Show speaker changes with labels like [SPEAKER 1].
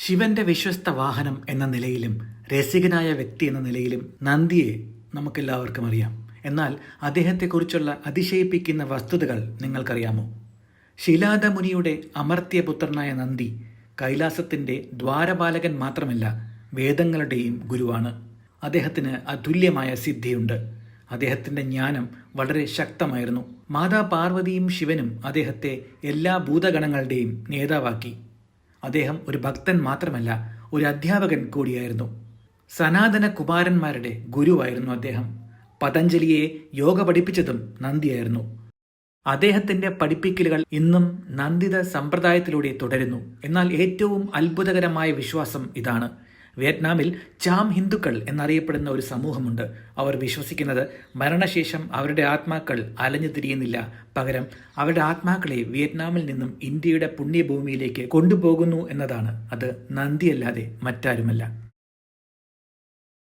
[SPEAKER 1] ശിവന്റെ വിശ്വസ്ത വാഹനം എന്ന നിലയിലും രസികനായ വ്യക്തി എന്ന നിലയിലും നന്ദിയെ നമുക്കെല്ലാവർക്കും അറിയാം. എന്നാൽ അദ്ദേഹത്തെക്കുറിച്ചുള്ള അതിശയിപ്പിക്കുന്ന വസ്തുതകൾ നിങ്ങൾക്കറിയാമോ? ശിലാദമുനിയുടെ അമർത്യപുത്രനായ നന്ദി കൈലാസത്തിന്റെ ദ്വാരപാലകൻ മാത്രമല്ല, വേദങ്ങളുടെയും ഗുരുവാണ്. അദ്ദേഹത്തിന് അതുല്യമായ സിദ്ധിയുണ്ട്. അദ്ദേഹത്തിന്റെ ജ്ഞാനം വളരെ ശക്തമായിരുന്നു. മാതാ പാർവതിയും ശിവനും അദ്ദേഹത്തെ എല്ലാ ഭൂതഗണങ്ങളുടെയും നേതാവാക്കി. അദ്ദേഹം ഒരു ഭക്തൻ മാത്രമല്ല, ഒരു അധ്യാപകൻ കൂടിയായിരുന്നു. സനാതന കുമാരന്മാരുടെ ഗുരുവായിരുന്നു അദ്ദേഹം. പതഞ്ജലിയെ യോഗ പഠിപ്പിച്ചതും നന്ദിയായിരുന്നു. അദ്ദേഹത്തിന്റെ പഠിപ്പിക്കലുകൾ ഇന്നും നന്ദിത സമ്പ്രദായത്തിലൂടെ തുടരുന്നു. എന്നാൽ ഏറ്റവും അത്ഭുതകരമായ വിശ്വാസം ഇതാണ്. വിയറ്റ്നാമിൽ ചാം ഹിന്ദുക്കൾ എന്നറിയപ്പെടുന്ന ഒരു സമൂഹമുണ്ട്. അവർ വിശ്വസിക്കുന്നത് മരണശേഷം അവരുടെ ആത്മാക്കൾ അലഞ്ഞു തിരിയുന്നില്ല, പകരം അവരുടെ ആത്മാക്കളെ വിയറ്റ്നാമിൽ നിന്നും ഇന്ത്യയുടെ പുണ്യഭൂമിയിലേക്ക് കൊണ്ടുപോകുന്നു എന്നതാണ്. അത് നന്ദിയല്ലാതെ മറ്റാരുമല്ല.